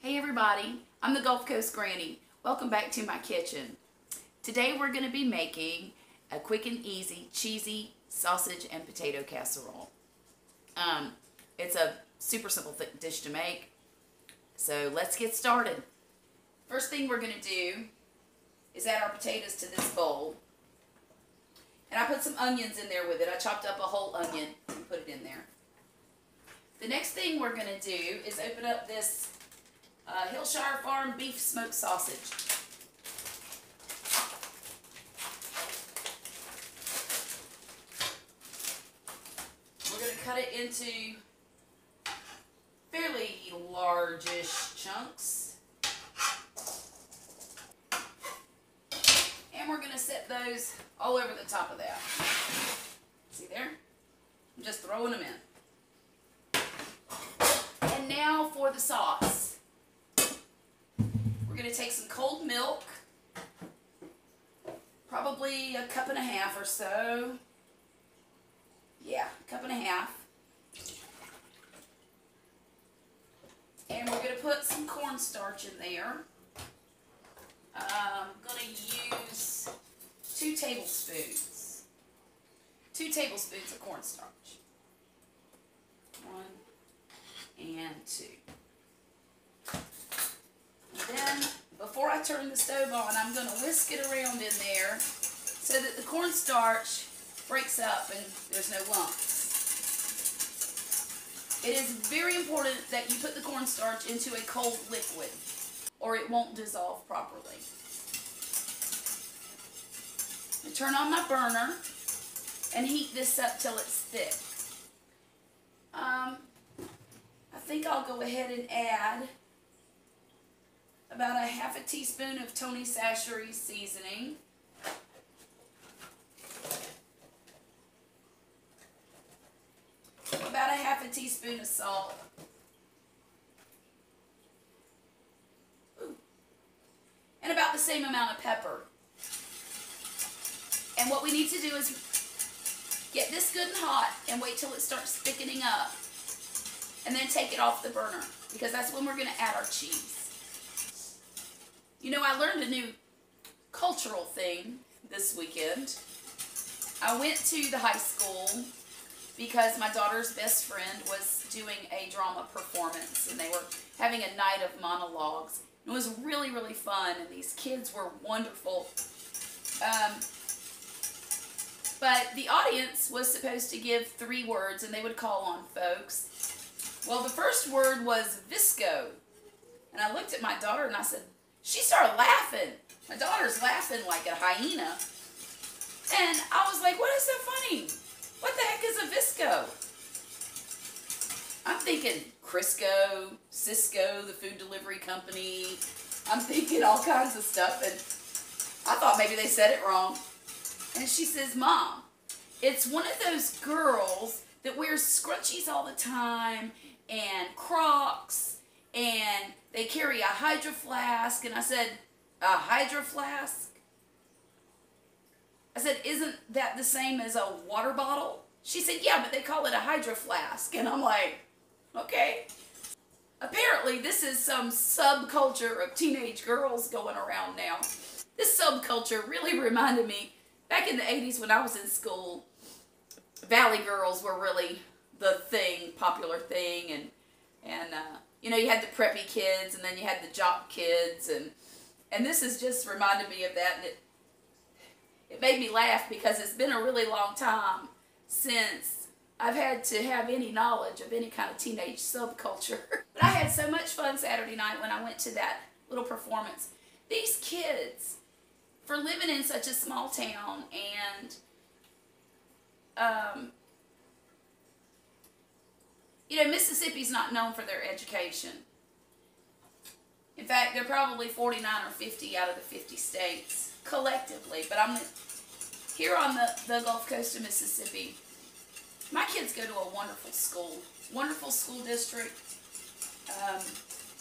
Hey everybody, I'm the Gulf Coast Granny. Welcome back to my kitchen. Today we're going to be making a quick and easy cheesy sausage and potato casserole. It's a super simple dish to make, so let's get started. First thing we're going to do is add our potatoes to this bowl. And I put some onions in there with it. I chopped up a whole onion and put it in there. The next thing we're going to do is open up this Hillshire Farm beef smoked sausage. We're going to cut it into fairly largish chunks. And we're going to set those all over the top of that. See there? I'm just throwing them in. And now for the sauce. We're going to take some cold milk, probably a cup and a half or so. Yeah, a cup and a half. And we're going to put some cornstarch in there. I'm going to use 2 tablespoons. 2 tablespoons of cornstarch. 1 and 2. Then, before I turn the stove on, I'm going to whisk it around in there so that the cornstarch breaks up and there's no lumps. It is very important that you put the cornstarch into a cold liquid or it won't dissolve properly. I turn on my burner and heat this up till it's thick. I think I'll go ahead and add about a half a teaspoon of Tony Chachere's seasoning. About a half a teaspoon of salt. Ooh. And about the same amount of pepper. And what we need to do is get this good and hot and wait till it starts thickening up. And then take it off the burner, because that's when we're going to add our cheese. You know, I learned a new cultural thing this weekend. I went to the high school because my daughter's best friend was doing a drama performance, and they were having a night of monologues. It was really, really fun, and these kids were wonderful. But the audience was supposed to give 3 words, and they would call on folks. Well, the first word was Visco. And I looked at my daughter and I said, she started laughing. My daughter's laughing like a hyena. And I was like, what is so funny? What the heck is a Visco? I'm thinking Crisco, Cisco, the food delivery company. I'm thinking all kinds of stuff. And I thought maybe they said it wrong. And she says, Mom, it's one of those girls that wears scrunchies all the time and Crocs, and they carry a Hydro Flask. And I said, a Hydro Flask? I said, isn't that the same as a water bottle? She said, yeah, but they call it a Hydro Flask. And I'm like, okay. Apparently, this is some subculture of teenage girls going around now. This subculture really reminded me, back in the 80s when I was in school, Valley girls were really the thing, popular thing, and you know, you had the preppy kids, and then you had the jock kids, and this has just reminded me of that, and it made me laugh because it's been a really long time since I've had to have any knowledge of any kind of teenage subculture. But I had so much fun Saturday night when I went to that little performance. These kids, for living in such a small town, and you know, Mississippi's not known for their education. In fact, they're probably 49 or 50 out of the 50 states collectively. But I'm here on the Gulf Coast of Mississippi. My kids go to a wonderful school district.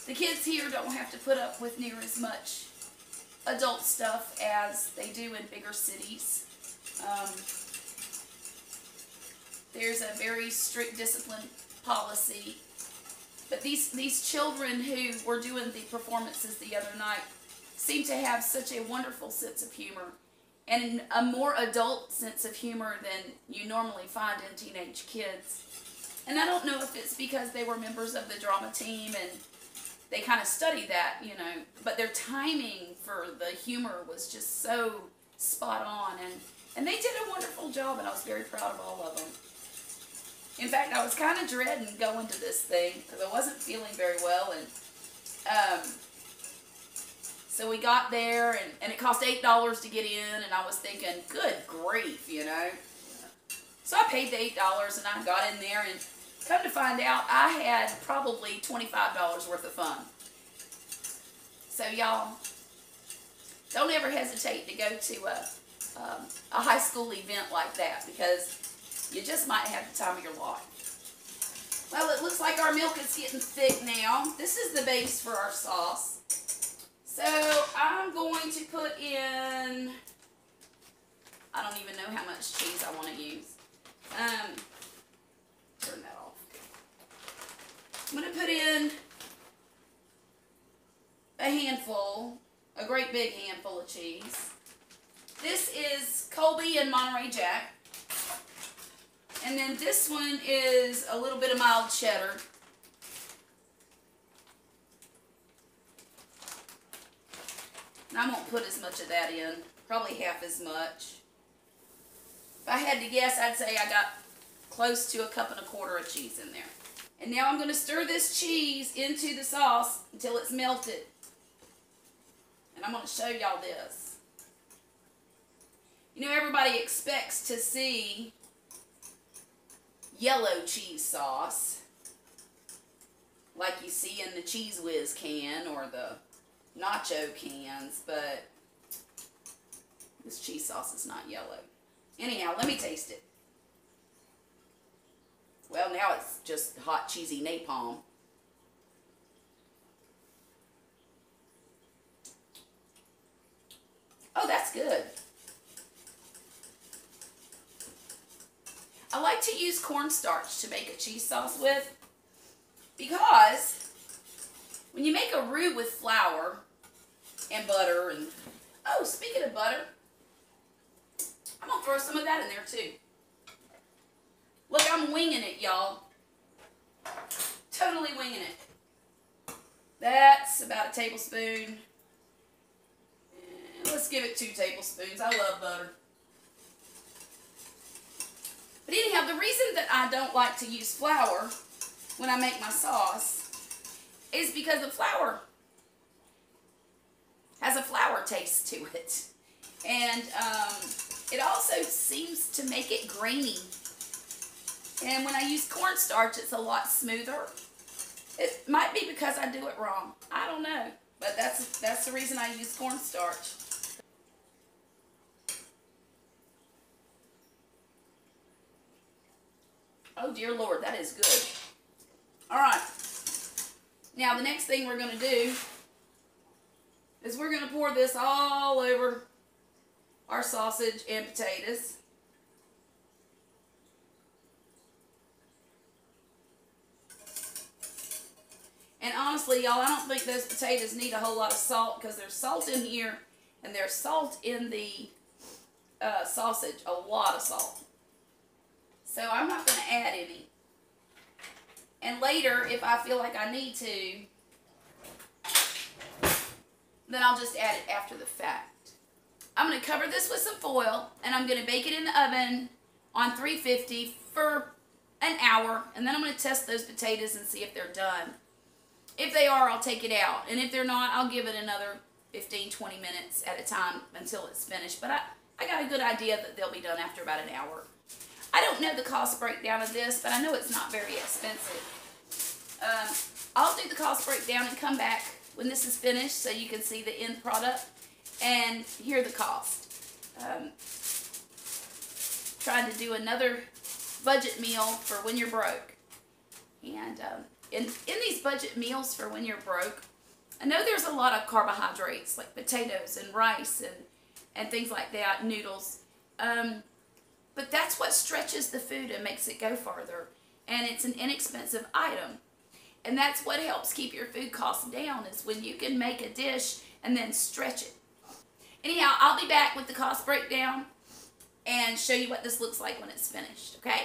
The kids here don't have to put up with near as much adult stuff as they do in bigger cities. There's a very strict discipline policy But these children who were doing the performances the other night seem to have such a wonderful sense of humor and a more adult sense of humor than you normally find in teenage kids. And I don't know if it's because they were members of the drama team and they kind of studied that, you know, but their timing for the humor was just so spot on, and they did a wonderful job, and I was very proud of all of them. In fact, I was kind of dreading going to this thing because I wasn't feeling very well, and so we got there, and it cost $8 to get in, and I was thinking, good grief, you know. So I paid the $8, and I got in there, and come to find out, I had probably $25 worth of fun. So y'all, don't ever hesitate to go to a high school event like that, because you just might have the time of your life. Well, it looks like our milk is getting thick now. This is the base for our sauce. So I'm going to put in, I don't even know how much cheese I want to use. Turn that off. I'm going to put in a handful, a great big handful of cheese. This is Colby and Monterey Jack. And then this one is a little bit of mild cheddar. And I won't put as much of that in, probably half as much. If I had to guess, I'd say I got close to 1.25 cups of cheese in there. And now I'm going to stir this cheese into the sauce until it's melted. And I'm going to show y'all this. You know, everybody expects to see yellow cheese sauce, like you see in the Cheese Whiz can or the nacho cans, but this cheese sauce is not yellow. Anyhow, let me taste it. Well, now it's just hot, cheesy napalm. Oh, that's good. I like to use cornstarch to make a cheese sauce with, because when you make a roux with flour and butter and, oh, speaking of butter, I'm going to throw some of that in there too. Look, I'm winging it, y'all. Totally winging it. That's about a tablespoon. And let's give it 2 tablespoons. I love butter. But anyhow, the reason that I don't like to use flour when I make my sauce is because the flour has a flour taste to it. And it also seems to make it grainy. And when I use cornstarch, it's a lot smoother. It might be because I do it wrong. I don't know. But that's the reason I use cornstarch. Oh dear Lord, that is good. Alright. Now the next thing we're going to do is we're going to pour this all over our sausage and potatoes. And honestly, y'all, I don't think those potatoes need a whole lot of salt, because there's salt in here and there's salt in the sausage, a lot of salt. So I'm not going to add any. And later, if I feel like I need to, then I'll just add it after the fact. I'm going to cover this with some foil, and I'm going to bake it in the oven on 350 for an hour, and then I'm going to test those potatoes and see if they're done. If they are, I'll take it out, and if they're not, I'll give it another 15-20 minutes at a time until it's finished. But I got a good idea that they'll be done after about an hour. I don't know the cost breakdown of this, but I know it's not very expensive. I'll do the cost breakdown and come back when this is finished so you can see the end product and hear the cost. Trying to do another budget meal for when you're broke. And in these budget meals for when you're broke, I know there's a lot of carbohydrates like potatoes and rice and things like that, noodles. But that's what stretches the food and makes it go farther. And it's an inexpensive item. And that's what helps keep your food costs down, is when you can make a dish and then stretch it. Anyhow, I'll be back with the cost breakdown and show you what this looks like when it's finished, okay?